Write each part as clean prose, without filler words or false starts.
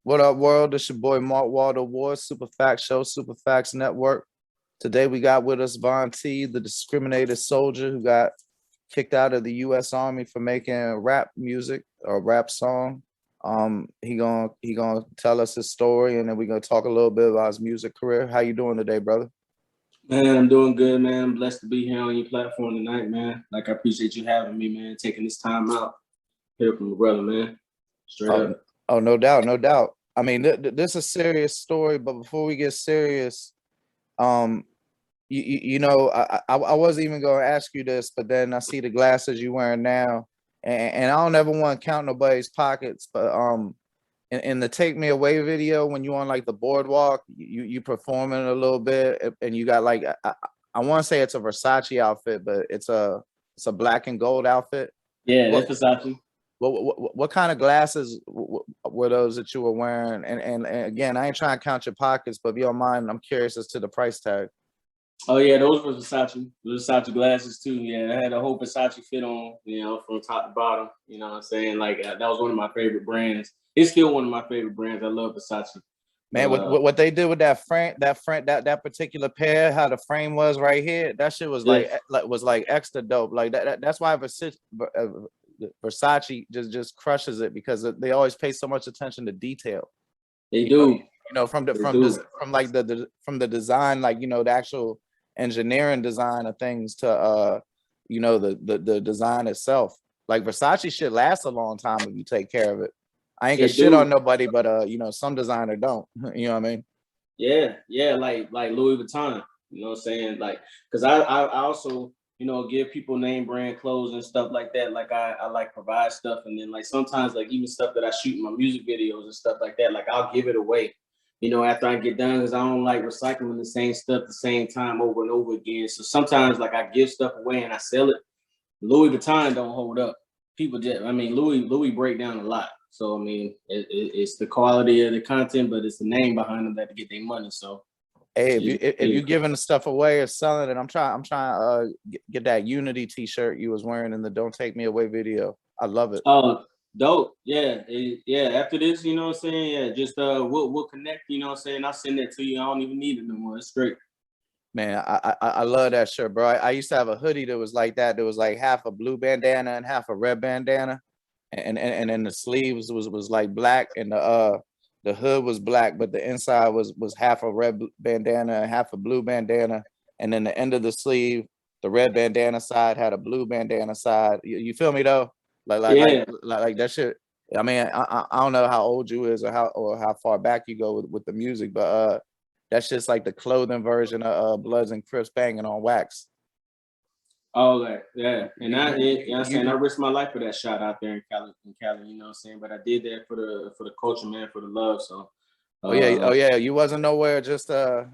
What up, world? It's your boy Mark Waldo Ward, Super Facts Show, Super Facts Network. Today we got with us Von T, the discriminated soldier who got kicked out of the U.S. Army for making rap music or rap song. He gonna tell us his story, and then we're gonna talk a little bit about his music career. How you doing today, brother? Man, I'm doing good, man. I'm blessed to be here on your platform tonight, man. Like, I appreciate you having me, man, taking this time out. Hear from the brother, man. Straight up. Oh, no doubt, no doubt. I mean, this is a serious story, but before we get serious, um, I wasn't even going to ask you this, but then I see the glasses you're wearing now, and I don't ever want to count nobody's pockets, but in the Take Me Away video, when you on like the boardwalk, you performing a little bit, and you got like I want to say it's a Versace outfit, but it's a black and gold outfit. Yeah, that's Versace. What kind of glasses were those that you were wearing? And again, I ain't trying to count your pockets, but if you don't mind, I'm curious as to the price tag. Oh yeah, those were Versace. Versace glasses too. Yeah, I had a whole Versace fit on, from top to bottom. You know what I'm saying? Like, that was one of my favorite brands. It's still one of my favorite brands. I love Versace. Man, what they did with that particular pair, how the frame was right here, that shit was like extra dope. Like that's why Versace just crushes it, because they always pay so much attention to detail. They do. From the design, like the actual engineering design of things to the design itself. Like Versace shit lasts a long time if you take care of it. I ain't gonna shit on nobody, but some designer don't. You know what I mean? Yeah, like Louis Vuitton. You know what I'm saying? Like, because I also give people name brand clothes and stuff like that. Like, I like provide stuff, and then like sometimes like even stuff that I shoot in my music videos and stuff like that. Like, I'll give it away, after I get done, because I don't like recycling the same stuff the same time over and over again. So sometimes like I give stuff away and I sell it. Louis Vuitton don't hold up. People just, Louis break down a lot. So I mean, it's the quality of the content, but it's the name behind them that to get their money. So hey, if you giving the stuff away or selling it, I'm trying to get that Unity T-shirt you was wearing in the "Don't Take Me Away" video. I love it. Oh, dope. Yeah, After this, you know what I'm saying. Yeah, just we'll connect. You know what I'm saying. I'll send that to you. I don't even need it no more. It's great. Man, I love that shirt, bro. I used to have a hoodie that was like that. There was like half a blue bandana and half a red bandana. And then the sleeves was like black, and the hood was black, but the inside was half a red bandana and half a blue bandana, and then the end of the sleeve, the red bandana side had a blue bandana side. You feel me though? Like that shit. I mean, I don't know how old you is or how far back you go with the music, but that's just like the clothing version of Bloods and Crips banging on wax. Oh, yeah. And I risked my life for that shot out there in Cali, you know what I'm saying? But I did that for the culture, man, for the love. So oh yeah. You wasn't nowhere tourist,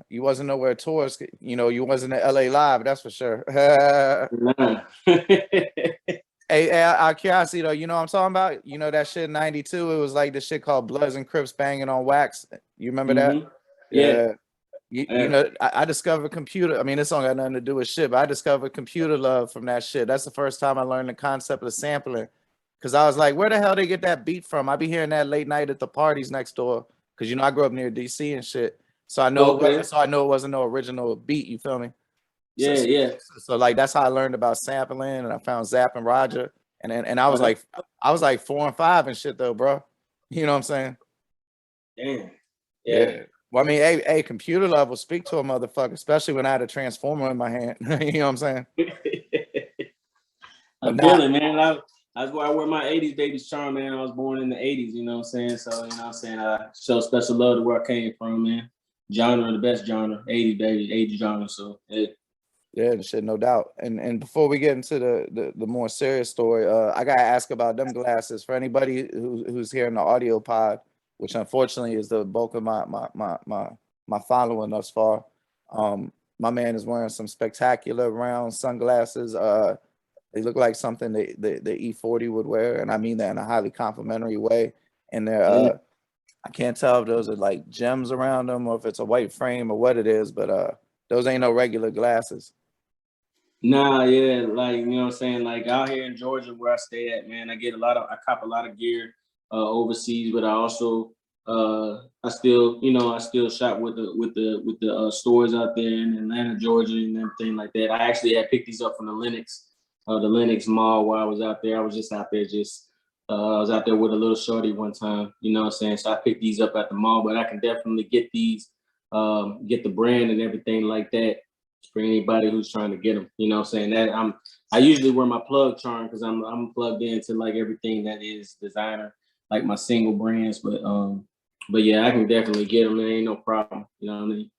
you wasn't at LA Live, that's for sure. Hey, out of curiosity though, you know what I'm talking about? That shit in 92, it was like this shit called Bloods and Crips banging on wax. You remember that? Yeah. I discovered computer. I mean, this song got nothing to do with shit, but I discovered computer love from that shit. That's the first time I learned the concept of sampling. Cause I was like, where the hell they get that beat from? I be hearing that late night at the parties next door. Cause I grew up near DC and shit. So I know it wasn't no original beat, you feel me? So like that's how I learned about sampling, and I found Zapp and Roger. And I was like 4 and 5 and shit though, bro. You know what I'm saying? Damn. Yeah. Well, I mean, hey, computer love will speak to a motherfucker, especially when I had a transformer in my hand. You know what I'm saying? I feel it, man. That's why I wear my 80s baby's charm, man. I was born in the 80s, you know what I'm saying? So, I show special love to where I came from, man. Genre, the best genre, 80s baby, 80s genre. So, yeah, shit, no doubt. And before we get into the more serious story, I gotta ask about them glasses for anybody who's here in the audio pod, which unfortunately is the bulk of my following thus far. My man is wearing some spectacular round sunglasses. They look like something the E40 would wear, and I mean that in a highly complimentary way. And they're I can't tell if those are like gems around them or if it's a white frame or what it is, but those ain't no regular glasses. Nah, yeah, like, you know what I'm saying? Like, out here in Georgia where I stay at, man, I cop a lot of gear overseas, but I also I still, I still shop with the stores out there in Atlanta, Georgia, and everything like that. I actually had picked these up from the Lenox Mall while I was out there. I was just out there, I was out there with a little shorty one time. You know what I'm saying? So I picked these up at the mall, but I can definitely get these, get the brand and everything like that for anybody who's trying to get them. You know what I'm saying? I usually wear my plug charm because I'm plugged into like everything that is designer, like my single brands, but yeah, I can definitely get them. There ain't no problem. You know what I mean?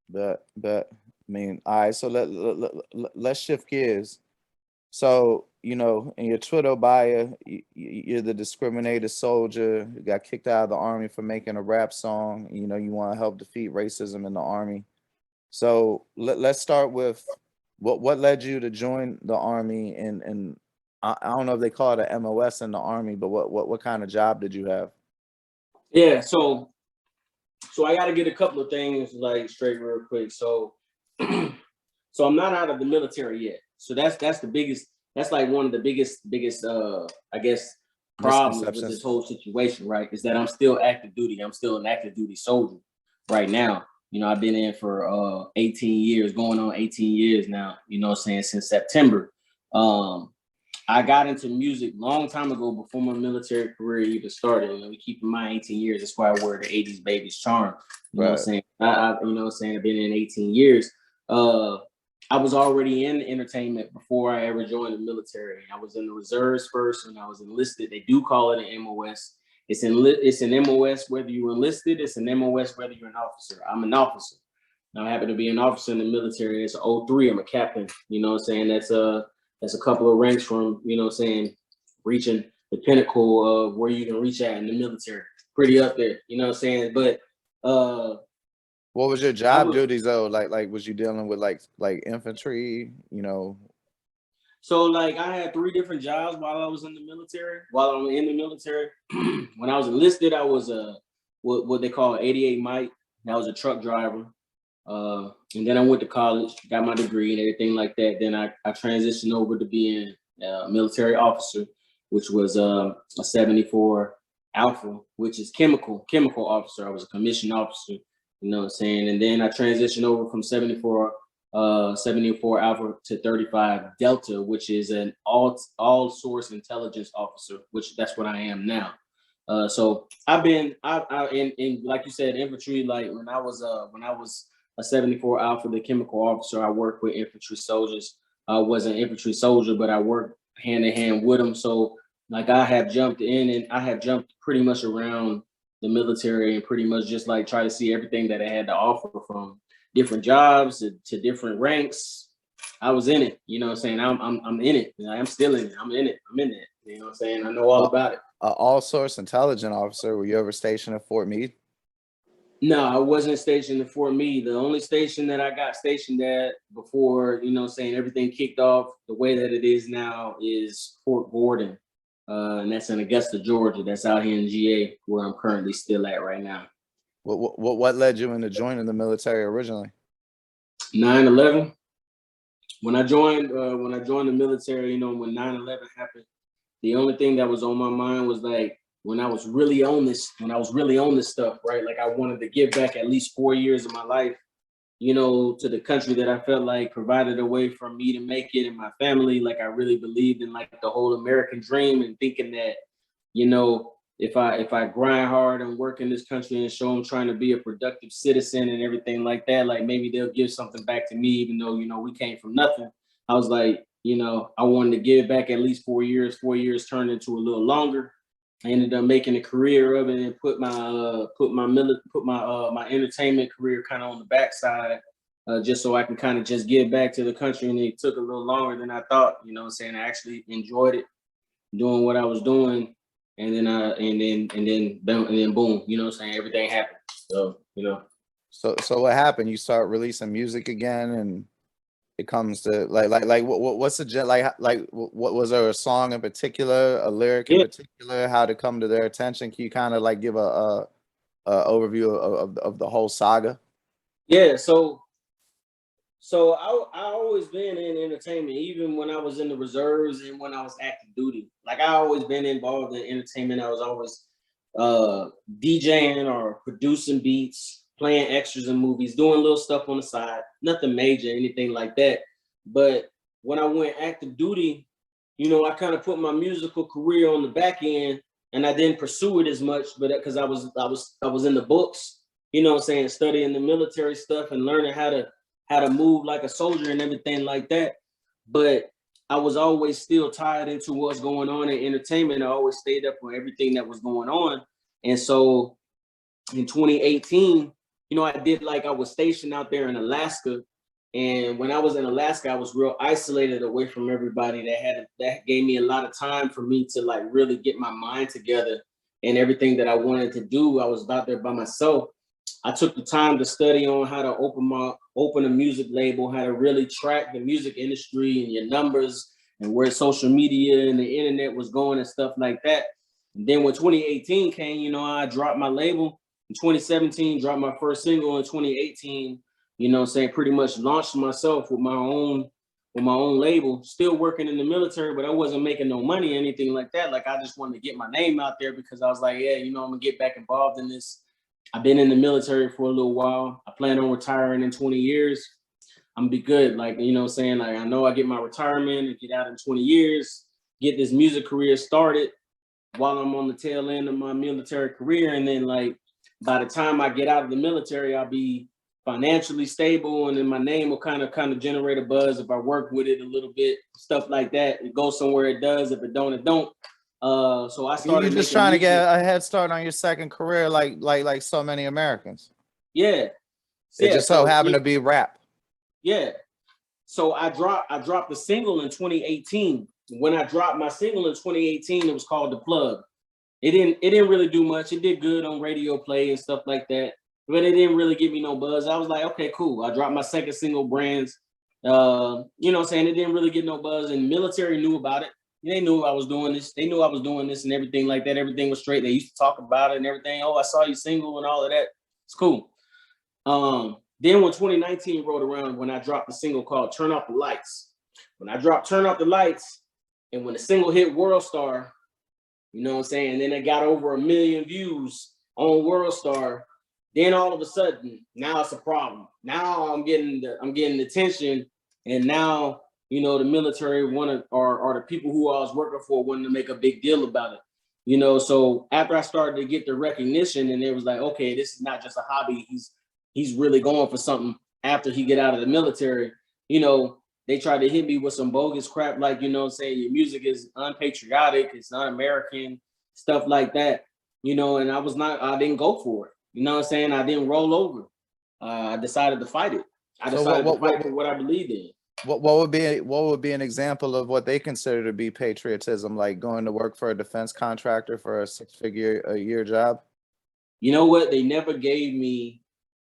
But I mean, all right. So let's shift gears. So in your Twitter bio, you're the discriminated soldier. You got kicked out of the army for making a rap song. You want to help defeat racism in the army. So let's start with what led you to join the army, and I don't know if they call it an MOS in the army, but what kind of job did you have? Yeah, so I got to get a couple of things like straight real quick. So so I'm not out of the military yet. So that's the biggest. That's like one of the biggest I guess problems with this whole situation, right? Is that I'm still active duty. I'm still an active duty soldier right now. I've been in for 18 years, going on 18 years now. You know what I'm saying, since September. I got into music long time ago before my military career even started. We keep in mind 18 years. That's why I wear the 80s babies charm. You know what I'm saying? You know what I'm saying? I've been in 18 years. I was already in entertainment before I ever joined the military. I was in the reserves first when I was enlisted. They do call it an MOS. It's an MOS whether you're enlisted. It's an MOS whether you're an officer. I'm an officer. Now, I happen to be an officer in the military. It's 03. I'm a captain. You know what I'm saying? That's a couple of ranks from, reaching the pinnacle of where you can reach at in the military. Pretty up there, you know what I'm saying? But what was your job duties though? Like was you dealing with like infantry, So like I had 3 different jobs while I was in the military. While I'm in the military, when I was enlisted, I was what they call 88 Mike. I was a truck driver. And then I went to college, got my degree and everything like that. Then I transitioned over to being a military officer, which was a 74 Alpha, which is chemical officer. I was a commissioned officer, you know what I'm saying? And then I transitioned over from 74 Alpha to 35 Delta, which is an all source intelligence officer, which that's what I am now. So I've been in like you said, infantry. Like when I was a 74 Alpha, the chemical officer, I worked with infantry soldiers. I wasn't an infantry soldier, but I worked hand in hand with them. So like I have jumped in and I have jumped pretty much around the military and pretty much just like try to see everything that I had to offer, from different jobs to different ranks. I was in it, you know what I'm saying? I'm in it. I'm still in it. I'm in it. You know what I'm saying? I know all about it. All source intelligence officer. Were you ever stationed at Fort Meade? No, I wasn't stationed at Fort Meade. The only station that I got stationed at before, everything kicked off the way that it is now is Fort Gordon. And that's in Augusta, Georgia. That's out here in GA, where I'm currently still at right now. What led you into joining the military originally? 9/11. When I joined the military, when 9/11 happened, the only thing that was on my mind was like when I was really on this stuff, right? Like I wanted to give back at least 4 years of my life, to the country that I felt like provided a way for me to make it and my family. Like I really believed in like the whole American dream and thinking that, if I grind hard and work in this country and show them trying to be a productive citizen and everything like that, like maybe they'll give something back to me, even though, we came from nothing. I was like, I wanted to give back at least 4 years. 4 years turned into a little longer. I ended up making a career of it and put my entertainment career kind of on the backside, just so I can kind of just give back to the country. And it took a little longer than I thought. You know what I'm saying? I actually enjoyed it, doing what I was doing, and then boom, you know what I'm saying? Everything happened. So So what happened? You start releasing music again, and it comes to what's the what was there a song in particular, a lyric in particular, how to come to their attention? Can you kind of like give a overview of the whole saga? Yeah, so I always been in entertainment, even when I was in the reserves and when I was active duty. Like I always been involved in entertainment. I was always DJing or producing beats, playing extras in movies, doing little stuff on the side, nothing major, anything like that. But when I went active duty, you know, I kind of put my musical career on the back end, and I didn't pursue it as much, but because I was in the books, you know what I'm saying, studying the military stuff and learning how to move like a soldier and everything like that. But I was always still tied into what's going on in entertainment. I always stayed up on everything that was going on. And so in 2018, you know, I was stationed out there in Alaska. And when I was in Alaska, I was real isolated away from everybody. That gave me a lot of time for me to like really get my mind together and everything that I wanted to do. I was out there by myself. I took the time to study on how to open a music label, how to really track the music industry and your numbers and where social media and the internet was going and stuff like that. And then when 2018 came, you know, I dropped my label. In 2017, dropped my first single. In 2018, you know what I'm saying, pretty much launched myself with my own label, still working in the military, but I wasn't making no money or anything like that. Like, I just wanted to get my name out there because I was like, yeah, you know, I'm gonna get back involved in this. I've been in the military for a little while. I plan on retiring in 20 years. I'm gonna be good. Like, you know what I'm saying? Like, I know I get my retirement and get out in 20 years, get this music career started while I'm on the tail end of my military career. And then like, by the time I get out of the military, I'll be financially stable, and then my name will kind of generate a buzz if I work with it a little bit, stuff like that. It goes somewhere, it does. If it don't, it don't. So I started. You're just trying to get a head start on your second career, like so many Americans. Yeah. It just so happened to be rap. Yeah. So I dropped the single in 2018. When I dropped my single in 2018, it was called The Plug. It didn't really do much. It did good on radio play and stuff like that, but it didn't really give me no buzz. I was like, okay, cool. I dropped my second single, Brands. You know what I'm saying? It didn't really get no buzz, and the military knew about it. They knew I was doing this. They knew I was doing this and everything like that. Everything was straight. They used to talk about it and everything. Oh, I saw you single and all of that. It's cool. Then when 2019 rolled around, when I dropped the single called Turn Off the Lights, when I dropped Turn Off the Lights, and when the single hit World Star, you know what I'm saying? And then it got over 1 million views on World Star. Then all of a sudden, now it's a problem. Now I'm getting attention, and now, you know, the military or the people who I was working for wanted to make a big deal about it. You know, so after I started to get the recognition, and it was like, okay, this is not just a hobby. He's really going for something after he get out of the military. You know, they tried to hit me with some bogus crap, like, you know, saying your music is unpatriotic, it's not American, stuff like that, you know, and I didn't go for it. You know what I'm saying? I didn't roll over. I decided to fight it. I decided to fight for what I believed in. What would be an example of what they consider to be patriotism, like going to work for a defense contractor for a 6-figure a year job? You know what? They never gave me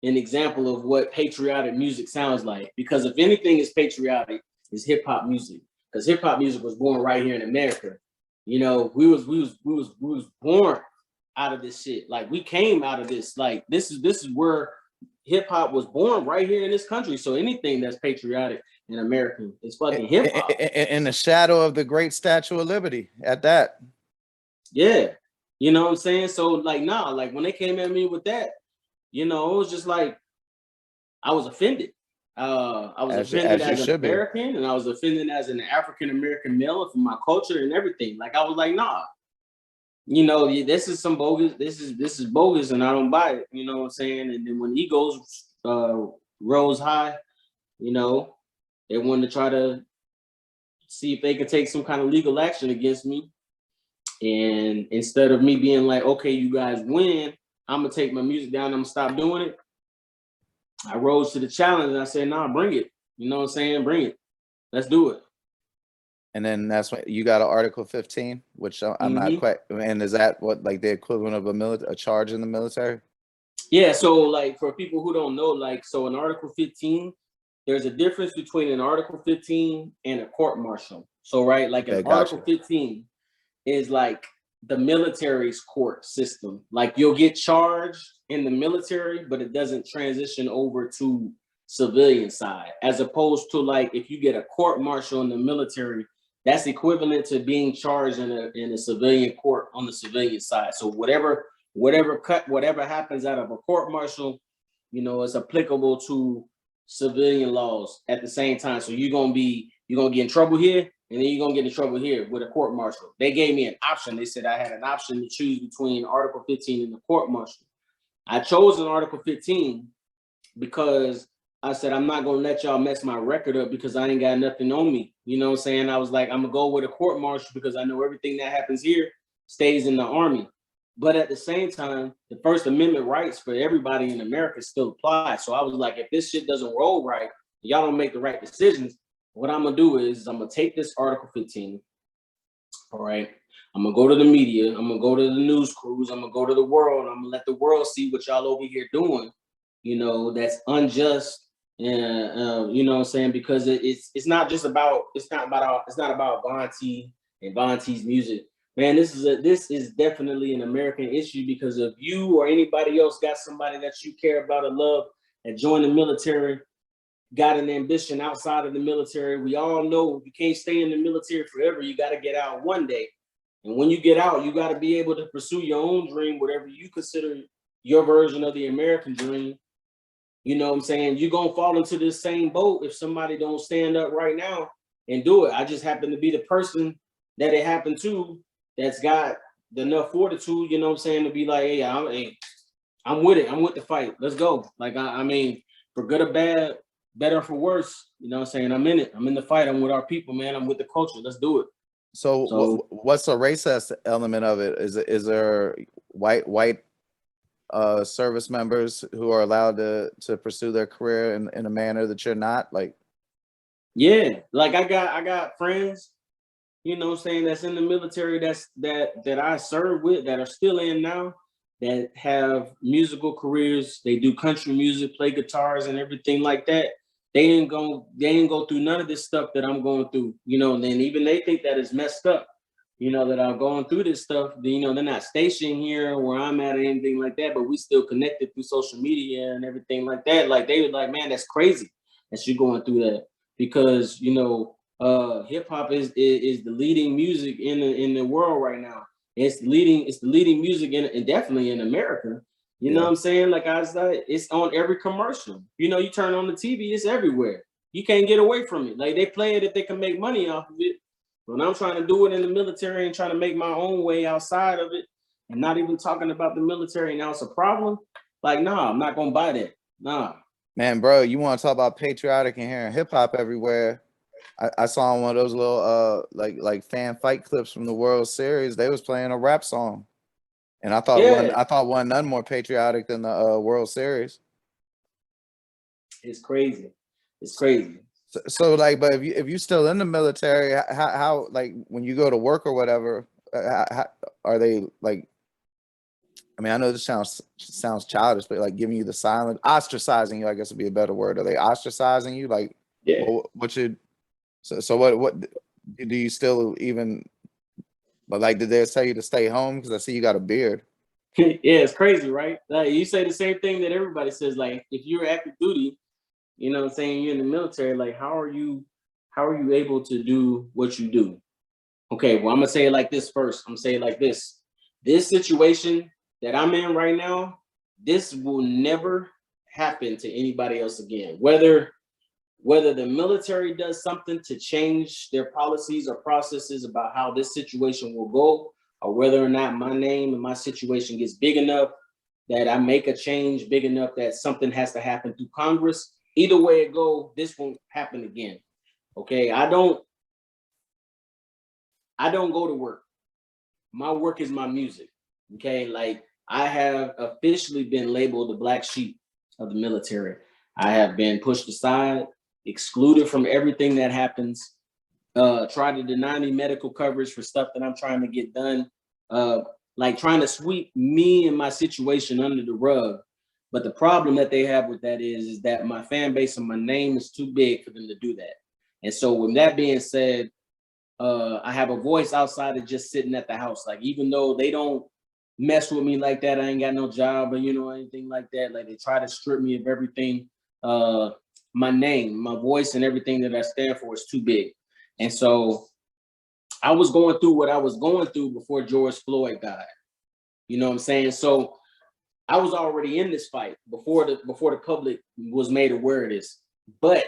an example of what patriotic music sounds like, because if anything is patriotic, it's hip hop music, because hip hop music was born right here in America. You know, we was born out of this shit. Like, we came out of this. Like, this is where hip hop was born, right here in this country. So anything that's patriotic and American is fucking hip hop. In the shadow of the great Statue of Liberty at that. Yeah. You know what I'm saying? So like, nah, like when they came at me with that, you know, it was just like, I was offended. I was offended as an American, and I was offended as an African-American male for my culture and everything. Like, I was like, nah, you know, this is some bogus, this is bogus, and I don't buy it. You know what I'm saying? And then when egos rose high, you know, they wanted to try to see if they could take some kind of legal action against me. And instead of me being like, okay, you guys win, I'm gonna take my music down, I'm gonna stop doing it, I rose to the challenge and I said, nah, bring it. You know what I'm saying? Bring it. Let's do it. And then that's when you got an Article 15, which I'm not quite, and is that what, like, the equivalent of a charge in the military? Yeah, so like, for people who don't know, like, so in Article 15, there's a difference between an Article 15 and a court martial. So, right, like, an Article 15 is like the military's court system. Like, you'll get charged in the military, but it doesn't transition over to civilian side, as opposed to, like, if you get a court martial in the military, that's equivalent to being charged in a civilian court on the civilian side. So whatever happens out of a court martial, you know, is applicable to civilian laws at the same time. So you're gonna get in trouble here, and then you're gonna get in trouble here with a court martial. They gave me an option. They said I had an option to choose between Article 15 and the court martial. I chose an Article 15 because I said, I'm not gonna let y'all mess my record up because I ain't got nothing on me. You know what I'm saying? I was like, I'm gonna go with a court martial because I know everything that happens here stays in the Army. But at the same time, the First Amendment rights for everybody in America still apply. So I was like, if this shit doesn't roll right, y'all don't make the right decisions, what I'm gonna do is I'm gonna take this Article 15. All right. I'm gonna go to the media, I'm gonna go to the news crews, I'm gonna go to the world, I'm gonna let the world see what y'all over here doing, you know, that's unjust. And you know what I'm saying? Because it's not about Vonti and Vonti's music. Man, this is definitely an American issue, because if you or anybody else got somebody that you care about or love that joined the military, got an ambition outside of the military, we all know you can't stay in the military forever. You got to get out one day. And when you get out, you got to be able to pursue your own dream, whatever you consider your version of the American dream. You know what I'm saying? You're going to fall into this same boat if somebody don't stand up right now and do it. I just happen to be the person that it happened to, that's got enough fortitude, you know what I'm saying, to be like, hey, I'm with it. I'm with the fight. Let's go. Like, I mean, for good or bad, better or for worse, you know what I'm saying? I'm in it. I'm in the fight. I'm with our people, man. I'm with the culture. Let's do it. So what's the racist element of it? Is there white service members who are allowed to pursue their career in a manner that you're not? Like, yeah, like I got friends, you know what I'm saying, that's in the military, that I serve with, that are still in now, that have musical careers. They do country music, play guitars and everything like that. They ain't go through none of this stuff that I'm going through, you know, and then even they think that it's messed up, you know, that I'm going through this stuff. You know, they're not stationed here where I'm at or anything like that, but we still connected through social media and everything like that. Like, they were like, man, that's crazy that you're going through that, because, you know, hip hop is the leading music in the world right now. It's the leading music and definitely in America. You know what I'm saying? Like I said, it's on every commercial. You know, you turn on the TV, it's everywhere. You can't get away from it. Like, they play it if they can make money off of it. When I'm trying to do it in the military and trying to make my own way outside of it, and not even talking about the military, now it's a problem. Like, nah, I'm not gonna buy that. Nah. man, bro, you want to talk about patriotic and hearing hip hop everywhere? I saw one of those little like fan fight clips from the World Series. They was playing a rap song, and I thought one none more patriotic than the World Series. It's crazy. It's crazy. So like, but if you still in the military, how like when you go to work or whatever, how, are they like? I mean, I know this sounds childish, but like giving you the silent, ostracizing you, I guess would be a better word. Are they ostracizing you? Like, Yeah. what should so what do you still even? But like, did they tell you to stay home? Because I see you got a beard. Yeah, it's crazy, right? Like, you say the same thing that everybody says. Like, if you're active duty, you know what I'm saying, you're in the military, like, how are you able to do what you do? Okay, well, I'm gonna say it like this first. I'm gonna say it like this. This situation that I'm in right now, this will never happen to anybody else again. Whether the military does something to change their policies or processes about how this situation will go, or whether or not my name and my situation gets big enough that I make a change big enough that something has to happen through Congress, either way it go, this won't happen again. Okay, I don't go to work. My work is my music. Okay, like, I have officially been labeled the black sheep of the military. I have been pushed aside, excluded from everything that happens, try to deny me medical coverage for stuff that I'm trying to get done, like trying to sweep me and my situation under the rug. But the problem that they have with that is that my fan base and my name is too big for them to do that. And so with that being said, I have a voice outside of just sitting at the house. Like, even though they don't mess with me like that, I ain't got no job or, you know, anything like that. Like, they try to strip me of everything. My name, my voice, and everything that I stand for is too big. And so I was going through what I was going through before George Floyd died. You know what I'm saying? So I was already in this fight before the public was made aware of this. But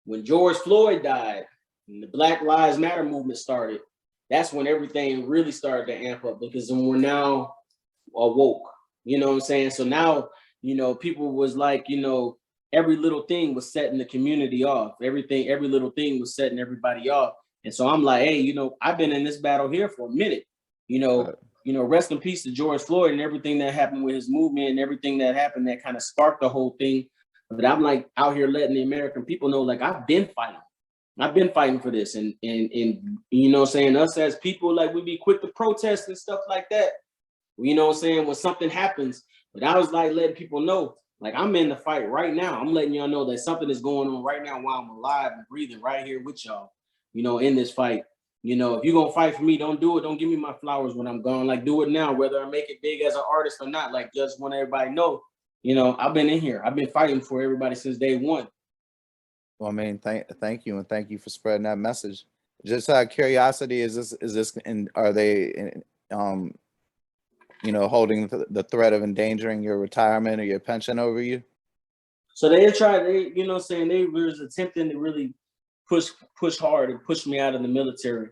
when George Floyd died and the Black Lives Matter movement started, that's when everything really started to amp up, because we're now awoke. You know what I'm saying? So now, you know, people was like, you know, every little thing was setting the community off. Every little thing was setting everybody off. And so I'm like, hey, you know, I've been in this battle here for a minute. You know, rest in peace to George Floyd and everything that happened with his movement and everything that happened that kind of sparked the whole thing. But I'm like out here letting the American people know, like, I've been fighting. I've been fighting for this. And you know, saying us as people, like, we be quick to protest and stuff like that. You know what I'm saying? When something happens, but I was like letting people know, like, I'm in the fight right now. I'm letting y'all know that something is going on right now while I'm alive and breathing right here with y'all, you know, in this fight. You know, if you're going to fight for me, don't do it. Don't give me my flowers when I'm gone. Like, do it now, whether I make it big as an artist or not. Like, just want everybody know, you know, I've been in here. I've been fighting for everybody since day one. Well, I mean, thank you, and thank you for spreading that message. Just out of curiosity, is this and are they you know, holding the threat of endangering your retirement or your pension over you? So they tried, you know what I'm saying, they was attempting to really push hard and push me out of the military,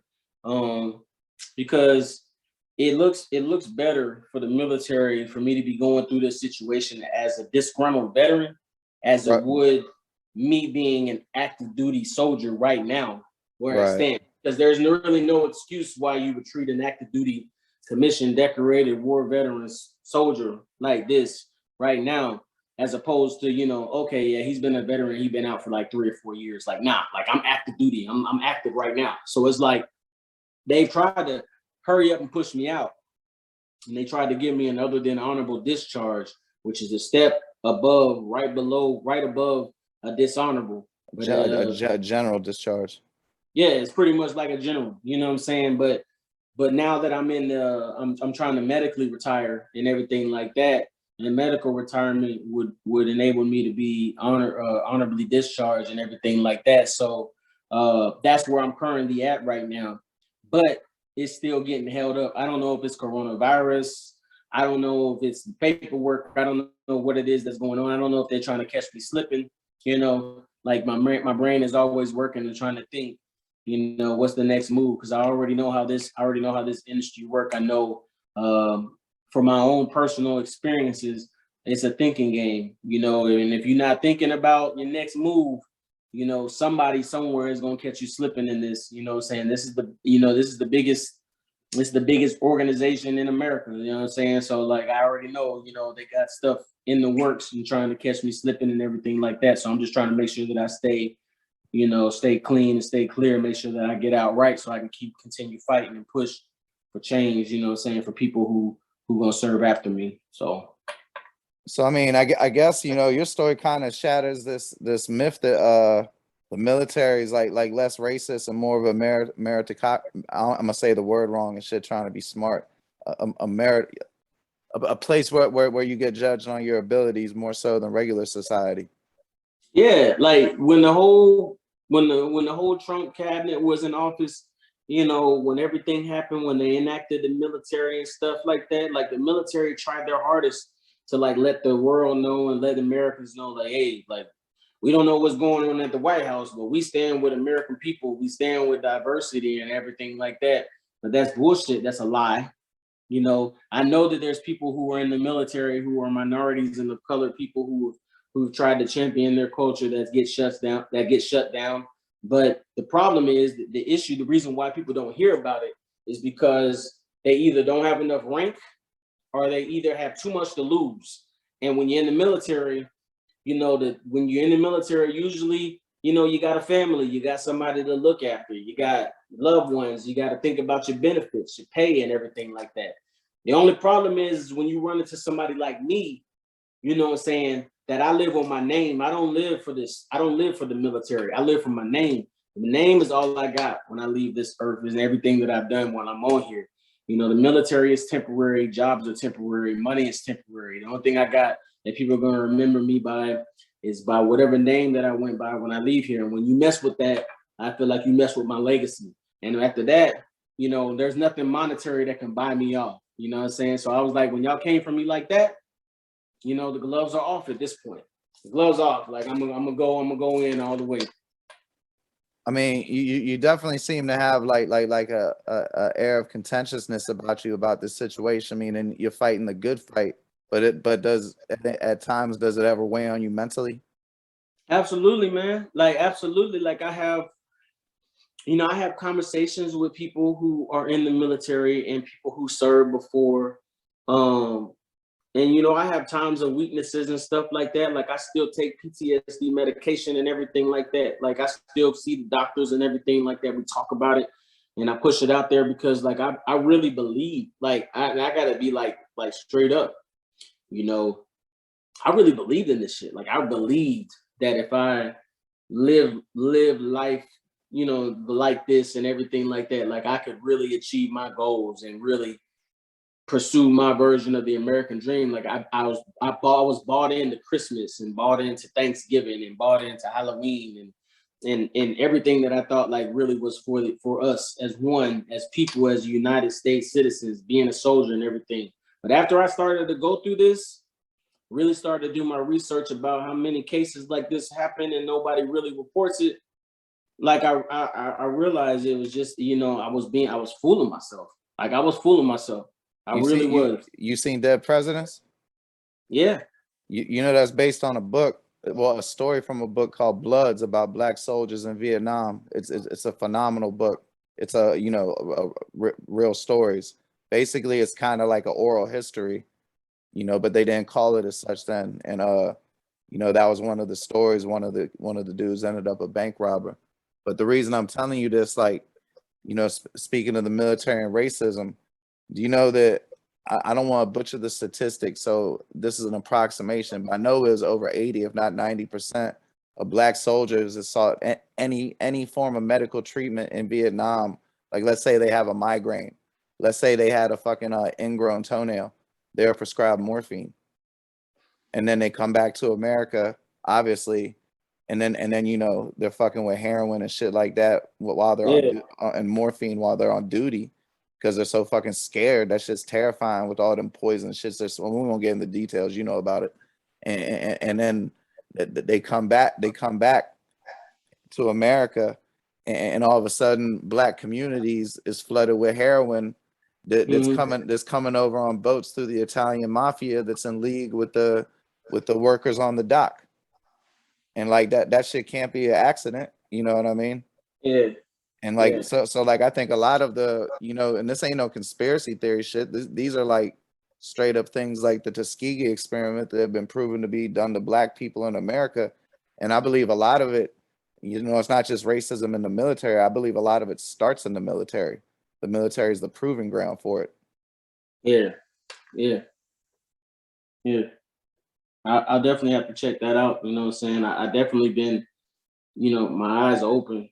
because it looks better for the military for me to be going through this situation as a disgruntled veteran as it would me being an active duty soldier right now where I stand. Because there's really no excuse why you would treat an active duty commissioned decorated war veterans soldier like this right now, as opposed to, you know, okay, yeah, he's been a veteran, he's been out for like 3 or 4 years. Like, nah, like, I'm active duty, I'm active right now. So it's like they've tried to hurry up and push me out, and they tried to give me an other than honorable discharge, which is a step above, right above a dishonorable. But a general discharge. Yeah, it's pretty much like a general, you know what I'm saying? But now that I'm in I'm trying to medically retire and everything like that, and medical retirement would enable me to be honorably discharged and everything like that. So that's where I'm currently at right now. But it's still getting held up. I don't know if it's coronavirus. I don't know if it's paperwork. I don't know what it is that's going on. I don't know if they're trying to catch me slipping. You know, like my brain is always working and trying to think, you know, what's the next move? Because I already know how this industry works. I know from my own personal experiences, it's a thinking game, you know, and if you're not thinking about your next move, you know, somebody somewhere is going to catch you slipping in this, you know, saying this is the biggest organization in America, you know what I'm saying? So like, I already know, you know, they got stuff in the works and trying to catch me slipping and everything like that. So I'm just trying to make sure that I stay clean and stay clear, make sure that I get out right so I can continue fighting and push for change, you know what I'm saying, for people who gonna serve after me. So I mean, I guess, you know, your story kind of shatters this myth that the military is like less racist and more of a I'm gonna say the word wrong and shit, trying to be smart. A place where you get judged on your abilities more so than regular society. Yeah, like when the whole Trump cabinet was in office, you know, when everything happened, when they enacted the military and stuff like that, like the military tried their hardest to like let the world know and let Americans know, like, hey, like, we don't know what's going on at the White House, but we stand with American people, we stand with diversity and everything like that. But that's bullshit. That's a lie. You know, I know that there's people who are in the military who are minorities and the colored people who've tried to champion their culture that gets shut down. But the problem is the reason why people don't hear about it is because they either don't have enough rank or they either have too much to lose. And when you're in the military, you know that when you're in the military, usually, you know, you got a family, you got somebody to look after, you got loved ones, you got to think about your benefits, your pay, and everything like that. The only problem is when you run into somebody like me, you know what I'm saying, that I live on my name. I don't live for this. I don't live for the military. I live for my name. The name is all I got when I leave this earth, and everything that I've done while I'm on here. You know, the military is temporary, jobs are temporary, money is temporary. The only thing I got that people are going to remember me by is by whatever name that I went by when I leave here. And when you mess with that, I feel like you mess with my legacy. And after that, you know, there's nothing monetary that can buy me off. You know what I'm saying? So I was like, when y'all came for me like that, you know, the gloves are off at this point. The gloves off. Like I'm gonna go in all the way. I mean, you definitely seem to have like a air of contentiousness about you about this situation. I mean, and you're fighting the good fight, but does at times does it ever weigh on you mentally? Absolutely, man. Like absolutely. Like I have, you know, I have conversations with people who are in the military and people who served before. And you know, I have times of weaknesses and stuff like that. Like I still take PTSD medication and everything like that. Like I still see the doctors and everything like that. We talk about it and I push it out there because like I really believe, like I gotta be like straight up, you know, I really believed in this shit. Like I believed that if I live life, you know, like this and everything like that, like I could really achieve my goals and really pursue my version of the American dream. Like I was bought into Christmas and bought into Thanksgiving and bought into Halloween and everything that I thought like really was for us as one, as people, as United States citizens, being a soldier and everything. But after I started to go through this, really started to do my research about how many cases like this happen and nobody really reports it. Like I realized it was just, you know, I was fooling myself. Like I was fooling myself. I You really see was. you seen Dead Presidents? Yeah. You know that's based on a book, well, a story from a book called Bloods about black soldiers in Vietnam. It's a phenomenal book. It's a, you know, real stories. Basically, it's kind of like an oral history, you know, but they didn't call it as such then. And you know, that was one of the stories. One of the dudes ended up a bank robber. But the reason I'm telling you this, like, you know, speaking of the military and racism, do you know that I don't want to butcher the statistics, so this is an approximation, but I know it was over 80, if not 90% of black soldiers that sought any form of medical treatment in Vietnam. Like, let's say they have a migraine, let's say they had a fucking ingrown toenail, they're prescribed morphine, and then they come back to America, obviously, and then you know they're fucking with heroin and shit like that while they're Yeah. and morphine while they're on duty because they're so fucking scared. That shit's terrifying with all them poison shits. We won't get into the details, you know about it. And then they come back. They come back to America, and all of a sudden, black communities is flooded with heroin that's coming over on boats through the Italian mafia that's in league with the workers on the dock. And like that shit can't be an accident, you know what I mean? Yeah. And Yeah. like so like I think a lot of the, you know, and this ain't no conspiracy theory shit. These are like straight up things like the Tuskegee experiment that have been proven to be done to black people in America. And I believe a lot of it, you know, it's not just racism in the military. I believe a lot of it starts in the military. The military is the proving ground for it. Yeah. Yeah. Yeah. I'll definitely have to check that out. You know what I'm saying? I definitely been, you know, my eyes are open.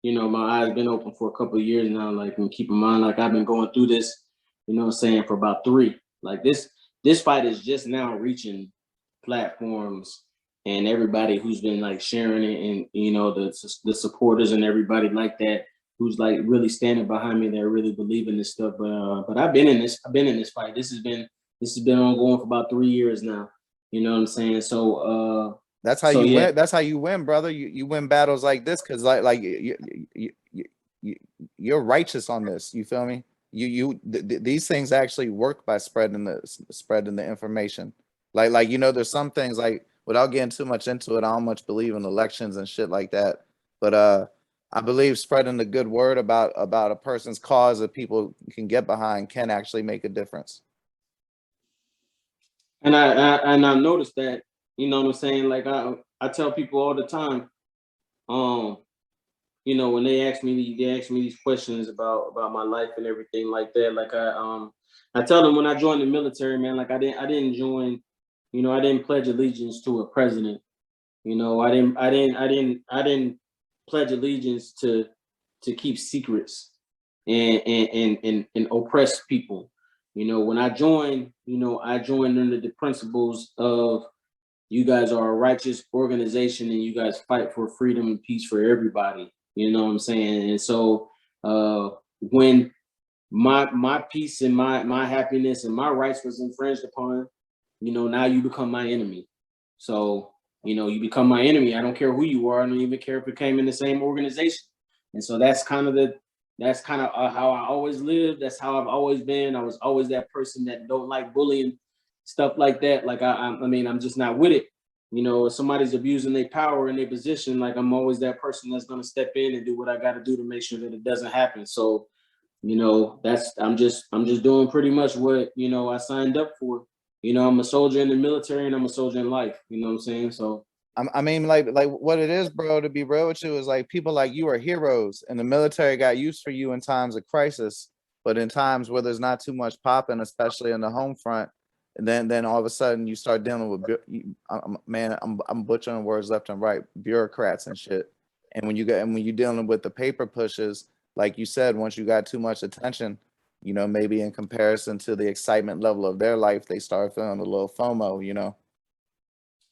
You know, my eyes been open for a couple of years now. Like, and keep in mind, like I've been going through this, you know what I'm saying, for about 3. Like this fight is just now reaching platforms and everybody who's been like sharing it, and you know, the supporters and everybody like that who's like really standing behind me, that really believe in this stuff. But I've been in this fight. This has been ongoing for about 3 years now. You know what I'm saying? That's how So you yeah. win. That's how you win, brother. You win battles like this because you you're righteous on this. You feel me? These things actually work by spreading the information. Like you know, there's some things like without getting too much into it, I don't much believe in elections and shit like that. But I believe spreading the good word about a person's cause that people can get behind can actually make a difference. And I noticed that, you know what I'm saying? Like I tell people all the time, um, you know, when they ask me these questions about my life and everything like that. Like I tell them when I joined the military, man, like I didn't join, you know, I didn't pledge allegiance to a president. You know, I didn't pledge allegiance to keep secrets and oppress people. You know, when I joined, you know, I joined under the principles of you guys are a righteous organization and you guys fight for freedom and peace for everybody. You know what I'm saying? And so When my peace and my happiness and my rights was infringed upon, now you become my enemy. So, you become my enemy. I don't care who you are. I don't even care if it came in the same organization. And so that's kind of how I always lived. That's how I've always been. I was always that person that don't like bullying, stuff like that. Like I'm just not with it. If somebody's abusing their power and their position, like I'm always that person that's gonna step in and do what I got to do to make sure that it doesn't happen. So, I'm just doing pretty much what I signed up for. I'm a soldier in the military and I'm a soldier in life. You know what I'm saying? So I mean, like what it is, bro, to be real with you, is like people like you are heroes, and the military got used for you in times of crisis, but in times where there's not too much popping, especially in the home front, and then all of a sudden you start dealing with, I'm butchering words left and right, bureaucrats and shit. And when you're dealing with the paper pushes, like you said, once you got too much attention, maybe in comparison to the excitement level of their life, they start feeling a little FOMO.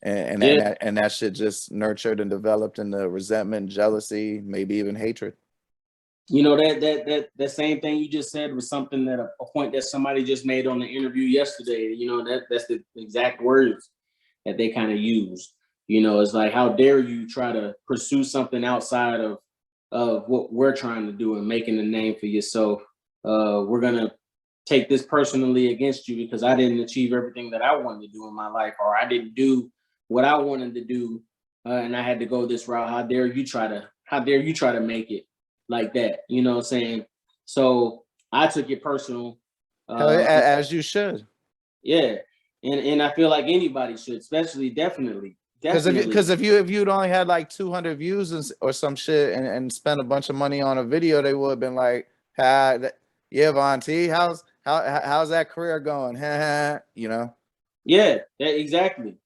And that shit just nurtured and developed into resentment, jealousy, maybe even hatred. That same thing you just said was something that a point that somebody just made on the interview yesterday. That's the exact words that they kind of used. It's like, how dare you try to pursue something outside of what we're trying to do and making a name for yourself. We're gonna take this personally against you because I didn't achieve everything that I wanted to do in my life, or I didn't do what I wanted to do, and I had to go this route. How dare you try to make it like that? You know what I'm saying? So I took it personal. As you should. Yeah, and I feel like anybody should, especially definitely. Because if you'd only had like 200 views or some shit and spent a bunch of money on a video, they would have been like, yeah, Vontae, how's that career going? Yeah, exactly.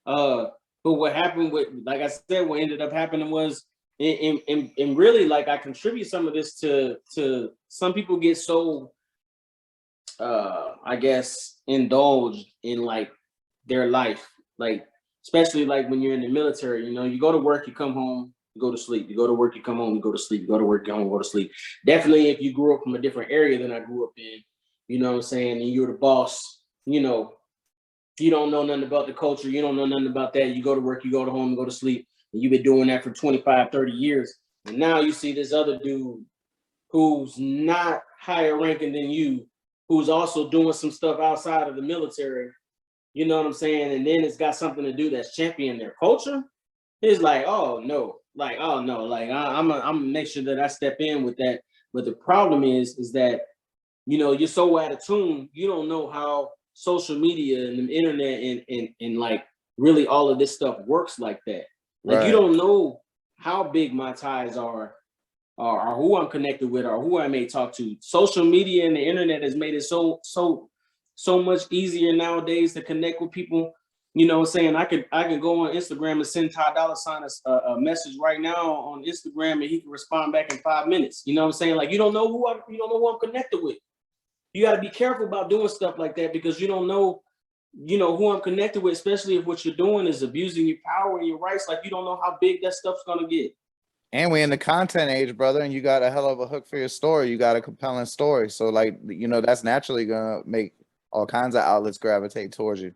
But what happened with, like I said, what ended up happening was, and really, like, I contribute some of this to some people get so, I guess, indulged in like their life, like especially like when you're in the military. You go to work, you come home, you go to sleep. You go to work, you come home, you go to sleep. You go to work, you come home, go to sleep. Definitely, if you grew up from a different area than I grew up in, you know what I'm saying, and you're the boss, you don't know nothing about the culture. You don't know nothing about that. You go to work, you go to home, you go to sleep. And you've been doing that for 25, 30 years. And now you see this other dude who's not higher ranking than you, who's also doing some stuff outside of the military. You know what I'm saying? And then it's got something to do that's championing their culture. It's like, oh no, like, I'm gonna make sure that I step in with that. But the problem is that you're so out of tune, you don't know how social media and the internet and like really all of this stuff works like that. Like, Right. you don't know how big my ties are, or who I'm connected with, or who I may talk to. Social media and the internet has made it so much easier nowadays to connect with people. You know what I'm saying? I can go on Instagram and send Ty Dolla Sign a message right now on Instagram, and he can respond back in 5 minutes. You know what I'm saying? Like, you don't know who I'm connected with. You got to be careful about doing stuff like that, because you don't know, who I'm connected with, especially if what you're doing is abusing your power and your rights. Like, you don't know how big that stuff's gonna get. And we in the content age, brother, and you got a hell of a hook for your story. You got a compelling story. So like, that's naturally gonna make all kinds of outlets gravitate towards you.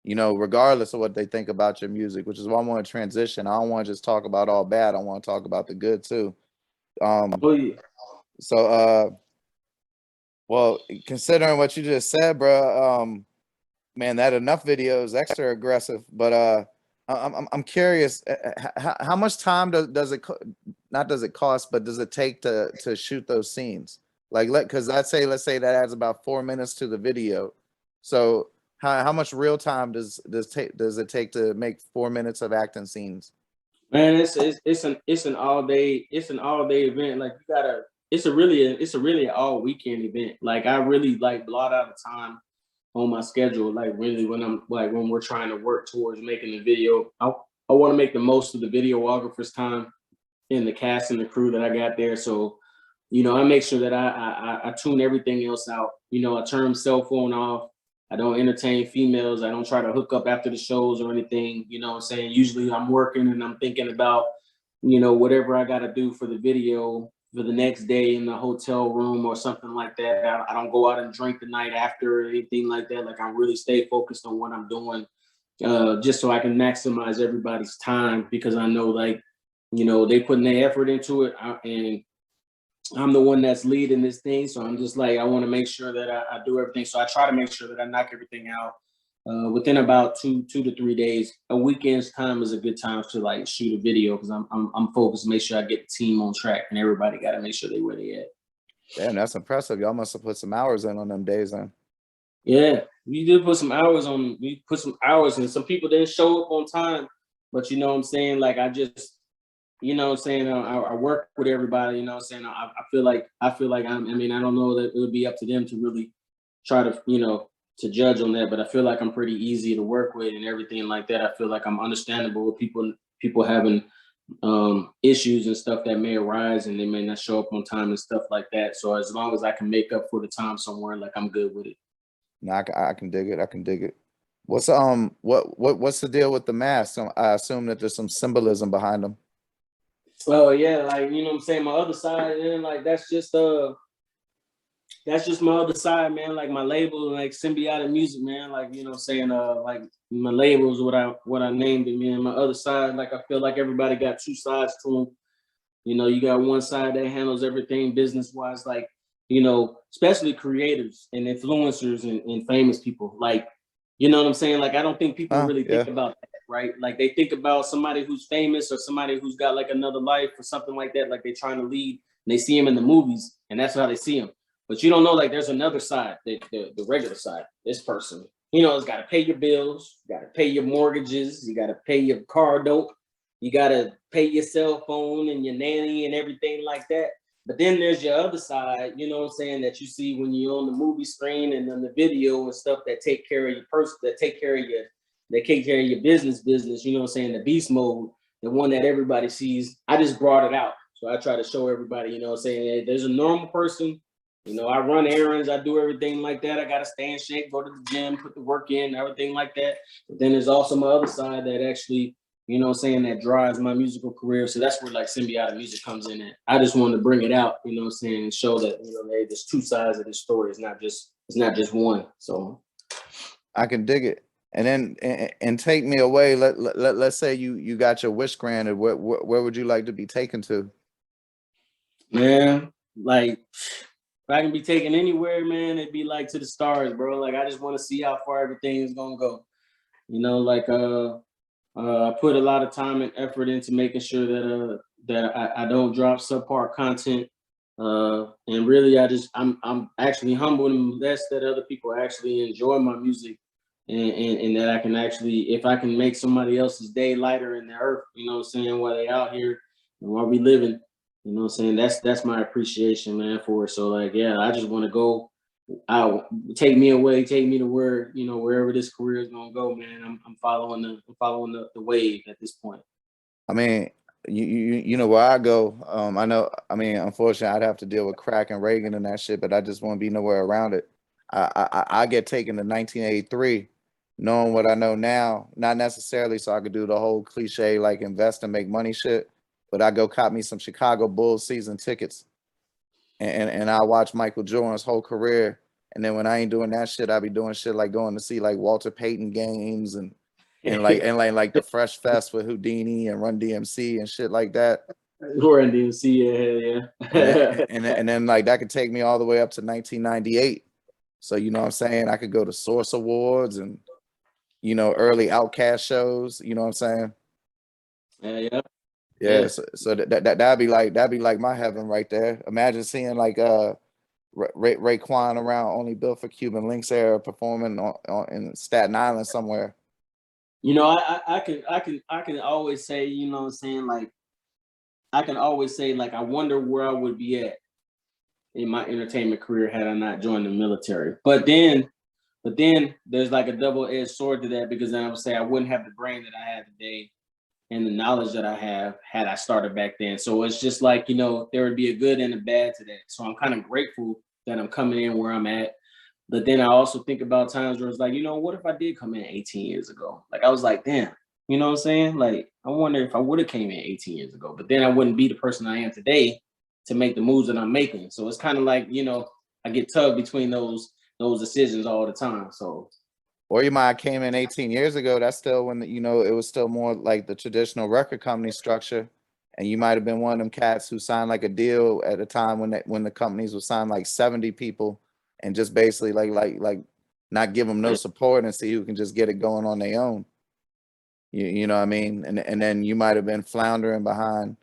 Regardless of what they think about your music, which is why I want to transition. I don't want to just talk about all bad. I want to talk about the good too. Oh yeah. So well, considering what you just said, bro, man, that enough video is extra aggressive. But I'm curious, how much time does it not does it cost, but does it take to shoot those scenes? Like, because let's say that adds about 4 minutes to the video. So how much real time does it take to make 4 minutes of acting scenes? Man, it's an all day event. Like, you gotta, it's a really all weekend event. Like, I really like blot out the time on my schedule. Like, really, when we're trying to work towards making the video, I want to make the most of the videographer's time and the cast and the crew that I got there. So, I make sure that I tune everything else out. I turn cell phone off. I don't entertain females. I don't try to hook up after the shows or anything. You know what I'm saying? Usually I'm working and I'm thinking about, whatever I got to do for the video. for the next day in the hotel room or something like that. I don't go out and drink the night after or anything like that. Like I really stay focused on what I'm doing, just so I can maximize everybody's time, because I know, like, you know, they putting their effort into it, and I'm the one that's leading this thing. So I'm just like, I want to make sure that I do everything. So I try to make sure that I knock everything out within about two to 3 days. A weekend's time is a good time to like shoot a video, because I'm focused to make sure I get the team on track, and everybody got to make sure they where they at. Damn, that's impressive. Y'all must have put some hours in on them days then. Yeah, we did put some hours on. We put some hours, and some people didn't show up on time. But you know what I'm saying? Like I just, you know what I'm saying? I work with everybody. You know what I'm saying? I feel like I mean, I don't know that it would be up to them to really try to, you know, to judge on that. But I feel like I'm pretty easy to work with and everything like that. I feel like I'm understandable with people having issues and stuff that may arise, and they may not show up on time and stuff like that. So as long as I can make up for the time somewhere, like I'm good with it. No, I can dig it. I can dig it. What's what's the deal with the mask? So I assume that there's some symbolism behind them. Oh yeah, like, you know what I'm saying, my other side, and like that's just my other side, man. Like my label, like Symbiotic Music, man. Like, you know what I'm saying, like my label is what I named it, man. My other side, like I feel like everybody got two sides to them. You know, you got one side that handles everything business wise, like, you know, especially creators and influencers and famous people. Like, you know what I'm saying? Like, I don't think people really think about that, right? Like they think about somebody who's famous or somebody who's got like another life or something like that. Like they're trying to lead, and they see him in the movies, and that's how they see him. But you don't know, like there's another side, the regular side. This person, you know, has got to pay your bills, got to pay your mortgages, you got to pay your car note, you got to pay your cell phone and your nanny and everything like that. But then there's your other side, you know what I'm saying, that you see when you're on the movie screen and on the video and stuff, that take care of your person, that take care of your business, you know what I'm saying, the beast mode, the one that everybody sees. I just brought it out. So I try to show everybody, you know what I'm saying, hey, there's a normal person. You know, I run errands, I do everything like that. I got to stay in shape, go to the gym, put the work in, everything like that. But then there's also my other side that actually, you know what I'm saying, that drives my musical career. So that's where like Symbiotic Music comes in at. I just wanted to bring it out, you know what I'm saying, and show that, you know, hey, there's two sides of this story. It's not just one. So I can dig it. And then and take me away. Let's say you got your wish granted. Where would you like to be taken to? man, like if I can be taken anywhere, man, it'd be like to the stars, bro. Like I just want to see how far everything is gonna go. You know, like I put a lot of time and effort into making sure that I don't drop subpar content. And really, I'm actually humbled and blessed that other people actually enjoy my music, and that I can actually, if I can make somebody else's day lighter in the earth, you know what I'm saying, while they out here and while we living, you know what I'm saying, that's my appreciation, man, for it. So like, yeah, I just want to go out, take me away, take me to where, you know, wherever this career is gonna go, man. I'm following the wave at this point. I mean, you know where I go. I know. I mean, unfortunately, I'd have to deal with crack and Reagan and that shit, but I just won't be nowhere around it. I get taken to 1983, knowing what I know now, not necessarily so I could do the whole cliche like invest and make money shit, but I go cop me some Chicago Bulls season tickets, and I watch Michael Jordan's whole career. And then when I ain't doing that shit, I be doing shit like going to see like Walter Payton games and like the Fresh Fest with Houdini and Run DMC and shit like that. Run DMC, yeah. And then like that could take me all the way up to 1998. So you know what I'm saying? I could go to Source Awards and, you know, early Outcast shows, you know what I'm saying? Yeah. Yeah, so that'd be like my heaven right there. Imagine seeing like Raekwon around Only Built for Cuban Links era performing on in Staten Island somewhere. You know, I can always say, you know what I'm saying, like I can always say, like, I wonder where I would be at in my entertainment career had I not joined the military. But then there's like a double-edged sword to that, because then I would say I wouldn't have the brain that I have today and the knowledge that I have had I started back then. So it's just like, you know, there would be a good and a bad to that. So I'm kind of grateful that I'm coming in where I'm at. But then I also think about times where it's like, you know, what if I did come in 18 years ago? Like I was like, damn, you know what I'm saying? Like, I wonder if I would have came in 18 years ago, but then I wouldn't be the person I am today. to make the moves that I'm making. So it's kind of like, you know, I get tugged between those decisions all the time. So, or you might have came in 18 years ago. That's still when you know it was still more like the traditional record company structure, and you might have been one of them cats who signed like a deal at a time when the companies would sign like 70 people and just basically like not give them no support and see who can just get it going on their own. You know what I mean? And then you might have been floundering behind,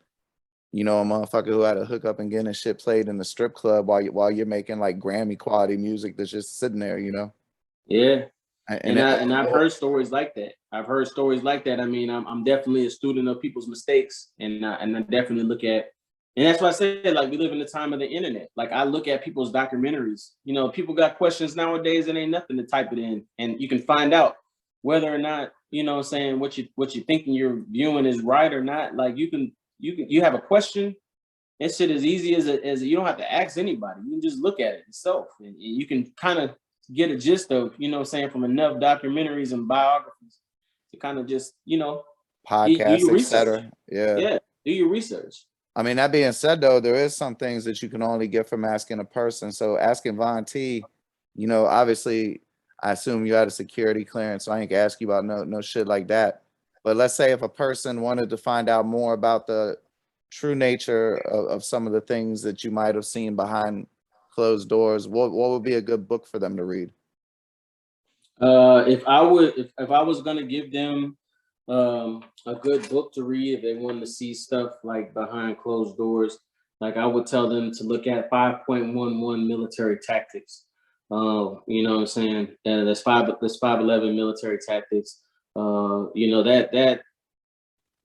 you know, a motherfucker who had a hookup and getting shit played in the strip club while you're making like Grammy quality music that's just sitting there, you know? yeah. And I've heard stories like that. I've heard stories like that. I mean, I'm definitely a student of people's mistakes, and I definitely look at, and that's why I say, like, we live in the time of the internet. Like, I look at people's documentaries. You know, people got questions nowadays, and ain't nothing to type it in, and you can find out whether or not, you know what I'm saying, what you thinking you're viewing is right or not. Like, you have a question. That shit is easy as you don't have to ask anybody. You can just look at it yourself, and you can kind of get a gist of, you know what I'm saying, from enough documentaries and biographies to kind of just, you know, do podcasts, your research. etc. Yeah. Yeah, do your research. I mean, that being said, though, there is some things that you can only get from asking a person. So asking Von T, you know, obviously, I assume you had a security clearance, so I ain't gonna ask you about no shit like that. But let's say if a person wanted to find out more about the true nature of some of the things that you might have seen behind closed doors, what would be a good book for them to read? If I was gonna give them a good book to read, if they wanted to see stuff like behind closed doors, like I would tell them to look at 5.11 military tactics. You know what I'm saying? That's 511 military tactics. You know, that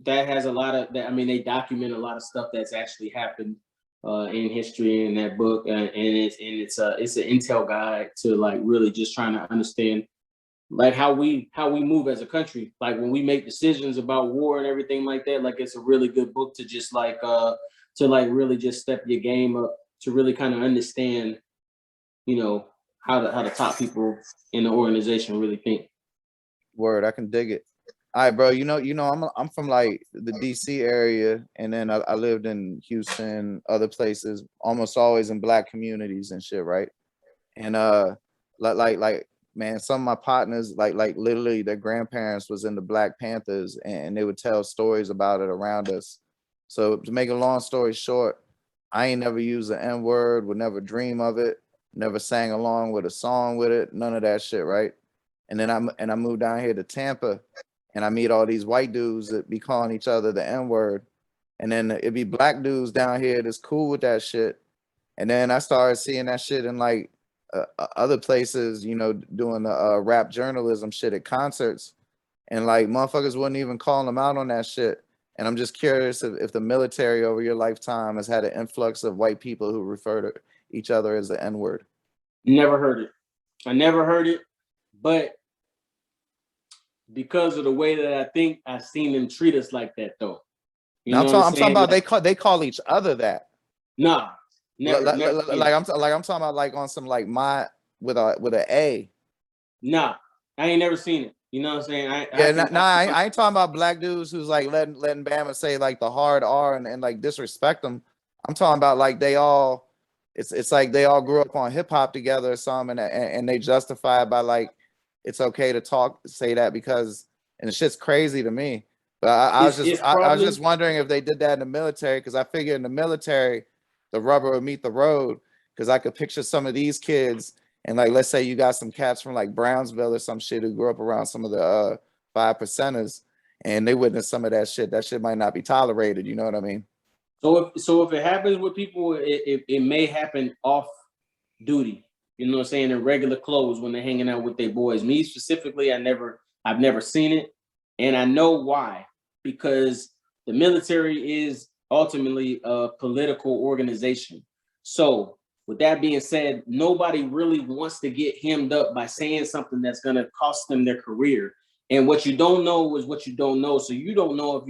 has a lot of that. I mean, they document a lot of stuff that's actually happened in history in that book, and it's an intel guide to like really just trying to understand like how we move as a country, like when we make decisions about war and everything like that. Like, it's a really good book to just like to like really just step your game up to really kind of understand, you know, how the top people in the organization really think. Word, I can dig it. All right, bro. I'm from like the DC area, and then I lived in Houston, other places, almost always in black communities and shit, right? And like man, some of my partners, like literally their grandparents was in the Black Panthers, and they would tell stories about it around us. So to make a long story short, I ain't never used the N-word, would never dream of it, never sang along with a song with it, none of that shit, right? And then I moved down here to Tampa, and I meet all these white dudes that be calling each other the N-word. And then it'd be black dudes down here that's cool with that shit. And then I started seeing that shit in like other places, you know, doing the rap journalism shit at concerts. And like motherfuckers wouldn't even call them out on that shit. And I'm just curious if the military over your lifetime has had an influx of white people who refer to each other as the N-word. Never heard it. I never heard it, but because of the way that I think, I've seen them treat us like that though. You Now know what I'm talking saying? about they call each other that. Nah, never. Like I'm talking about like on some like my with a A. Nah, I ain't never seen it. You know what I'm saying? I ain't talking about black dudes who's like letting Bama say like the hard R and like disrespect them. I'm talking about like they all, it's like they all grew up on hip hop together or something, and they justify it by like it's okay to say that because, and the shit's crazy to me. But I was just wondering if they did that in the military, because I figure in the military the rubber would meet the road, because I could picture some of these kids. And like, let's say you got some cats from like Brownsville or some shit who grew up around some of the 5%ers, and they witnessed some of that shit. That shit might not be tolerated. You know what I mean? So if it happens with people, it may happen off duty. You know what I'm saying? In regular clothes when they're hanging out with their boys. Me specifically, I've never seen it, and I know why. Because the military is ultimately a political organization. So with that being said, nobody really wants to get hemmed up by saying something that's going to cost them their career. And what you don't know is what you don't know. So you don't know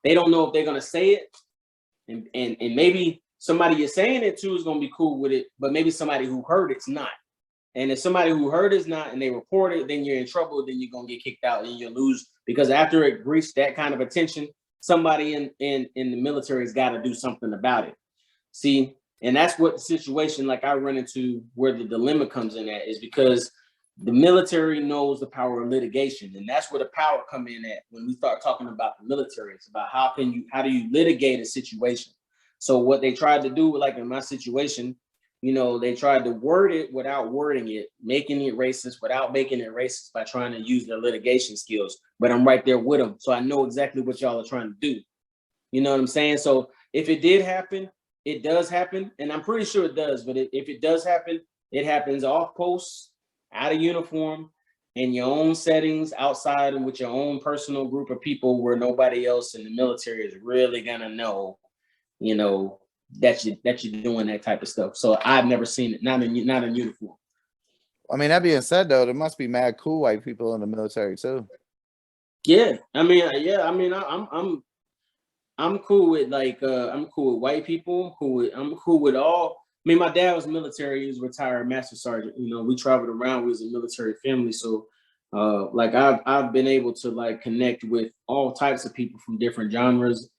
they don't know if they're going to say it. And maybe somebody you're saying it to is going to be cool with it, but maybe somebody who heard it's not. And if somebody who heard it's not and they report it, then you're in trouble. Then you're going to get kicked out and you'll lose, because after it reached that kind of attention, somebody in the military has got to do something about it. See, and that's what the situation like I run into where the dilemma comes in at is because the military knows the power of litigation, and that's where the power come in at when we start talking about the military. It's about how do you litigate a situation. So what they tried to do, like in my situation, you know, they tried to word it without wording it, making it racist without making it racist by trying to use their litigation skills. But I'm right there with them, so I know exactly what y'all are trying to do. You know what I'm saying? So if it did happen, it does happen, and I'm pretty sure it does. But if it does happen, it happens off post, out of uniform, in your own settings, outside and with your own personal group of people, where nobody else in the military is really gonna know, you know, that you're doing that type of stuff. So I've never seen it, not in uniform. I mean, that being said, though, there must be mad cool white people in the military too. Yeah, I mean, I'm cool with like I'm cool with white people. I'm cool with all. I mean, my dad was military. He was retired master sergeant. You know, we traveled around. We was a military family, so like I've been able to like connect with all types of people from different genres,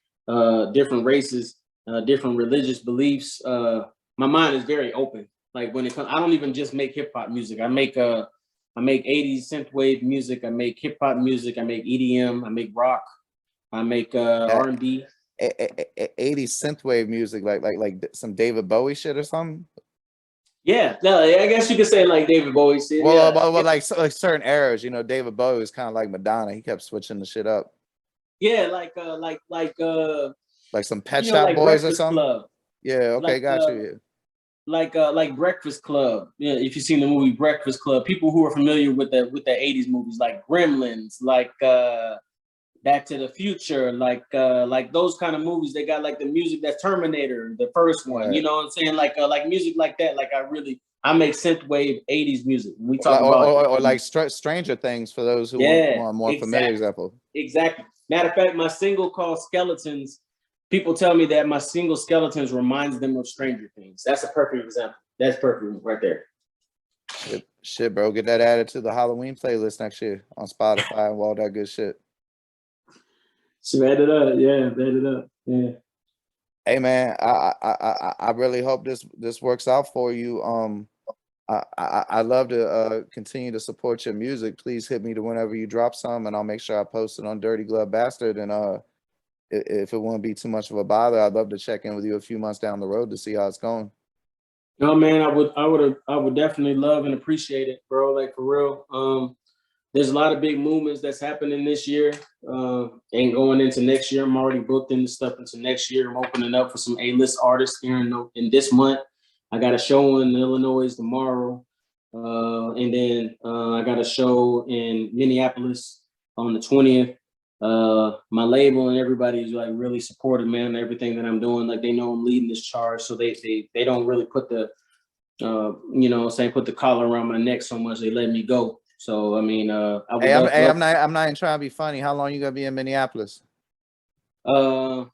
different races, different religious beliefs. My mind is very open. Like when it comes, I don't even just make hip hop music. I make 80s synthwave music. I make hip hop music. I make EDM. I make rock. I make R&B. 80s synthwave music, like some David Bowie shit or something. Yeah, no, I guess you could say like David Bowie said. Well, Yeah, like certain eras, you know, David Bowie was kind of like Madonna. He kept switching the shit up. yeah, Like some Pet you know, Shop like Boys or Breakfast something. Club, Yeah, okay, like got you. like Breakfast Club. Yeah, if you've seen the movie Breakfast Club, people who are familiar with the 80s movies like Gremlins, like Back to the Future, like those kind of movies. They got like the music that's Terminator, the first one. Right. You know what I'm saying? Like music like that. Like I make synthwave 80s music. When we Or talk like, about or like Stranger Things for those who yeah, want more familiar exactly. example. Exactly. Matter of fact, my single called Skeletons, people tell me that my single Skeletons reminds them of Stranger Things. That's a perfect example. That's perfect right there. Shit, bro. Get that added to the Halloween playlist next year on Spotify and all that good shit. So add it up. Yeah, add it up. Yeah. Hey man, I really hope this works out for you. I love to continue to support your music. Please hit me to whenever you drop some, and I'll make sure I post it on Dirty Glove Bastard. And if it won't be too much of a bother, I'd love to check in with you a few months down the road to see how it's going. No, man, I would definitely love and appreciate it, bro. Like for real. There's a lot of big movements that's happening this year, and going into next year. I'm already booked into stuff into next year. I'm opening up for some A-list artists here in this month. I got a show in Illinois tomorrow, and then I got a show in Minneapolis on the 20th. My label and everybody is like really supportive, man. Everything that I'm doing, like they know I'm leading this charge, so they don't really put the you know, put the collar around my neck so much. They let me go. So I mean, I would I'm not even trying to be funny. How long you gonna be in Minneapolis? I'll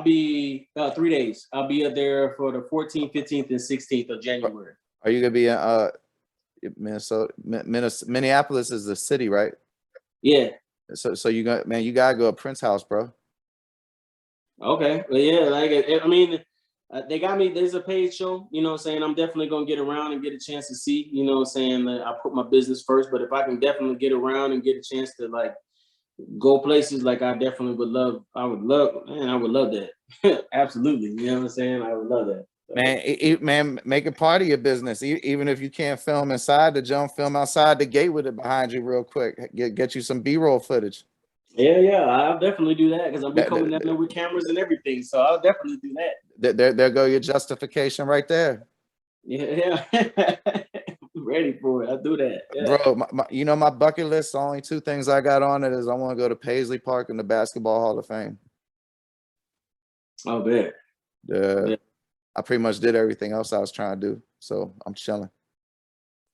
be 3 days. I'll be up there for the 14th, 15th, and 16th of January. Are you gonna be in Minnesota? Minneapolis is the city, right? Yeah. So you got, man, you gotta go to Prince House, bro. Okay. Well, yeah, like I mean, they got me. There's a paid show. You know what I'm saying? I'm definitely gonna get around and get a chance to see. You know what I'm saying? I put my business first, but if I can definitely get around and get a chance to like go places, like I definitely would love. I would love that. Absolutely. You know what I'm saying? I would love that. Man, make it part of your business. Even if you can't film inside the jump, film outside the gate with it behind you real quick. Get you some B-roll footage. Yeah, I'll definitely do that because I'll be coming down there with cameras and everything. So I'll definitely do that. There go your justification right there. Yeah. Ready for it. I'll do that. Yeah. Bro, you know, my bucket list, the only two things I got on it is I want to go to Paisley Park and the Basketball Hall of Fame. I'll bet. Yeah. I pretty much did everything else I was trying to do. So I'm chilling.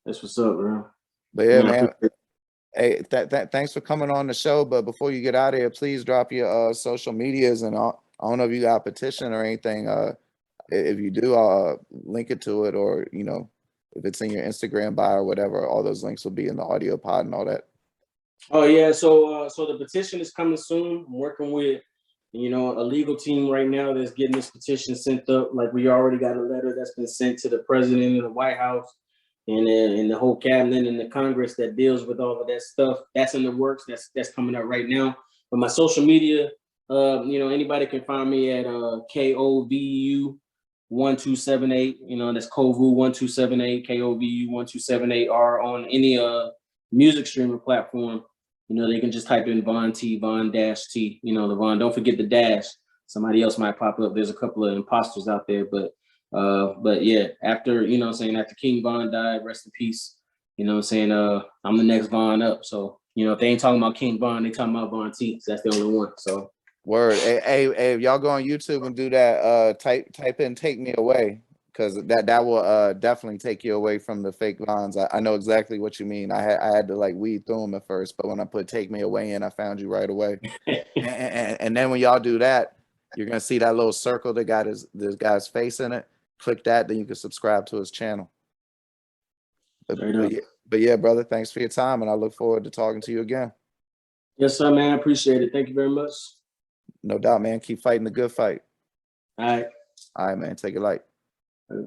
That's what's up, bro. But yeah, man. Hey, thanks for coming on the show. But before you get out of here, please drop your social medias, and I don't know if you got a petition or anything. If you do, I'll link it to it, or you know, if it's in your Instagram bio or whatever, all those links will be in the audio pod and all that. Oh yeah, so the petition is coming soon. I'm working with You know, a legal team right now that's getting this petition sent up. Like we already got a letter that's been sent to the president of the White House and the whole cabinet and the Congress that deals with all of that stuff. That's in the works. That's coming up right now. But my social media, you know, anybody can find me at KOVU 1278. You know, that's Kovu 1278, KOVU 1278, or on any music streaming platform. You know, they can just type in Von T, Von dash T, you know, the Von. Don't forget the dash. Somebody else might pop up. There's a couple of imposters out there, but yeah, after, you know what I'm saying, after King Von died, rest in peace, you know what I'm saying, I'm the next Von up. So, you know, if they ain't talking about King Von, they talking about Von T, so that's the only one. So Word. Hey, if y'all go on YouTube and do that, type in "Take Me Away," because that will definitely take you away from the fake Vons. I know exactly what you mean. I had to like weed through them at first, but when I put "Take Me Away" in, I found you right away. and then when y'all do that, you're gonna see that little circle that got this guy's face in it. Click that, then you can subscribe to his channel. But yeah, brother, thanks for your time, and I look forward to talking to you again. Yes, sir, man. I appreciate it. Thank you very much. No doubt, man. Keep fighting the good fight. All right. All right, man. Take it light. All right.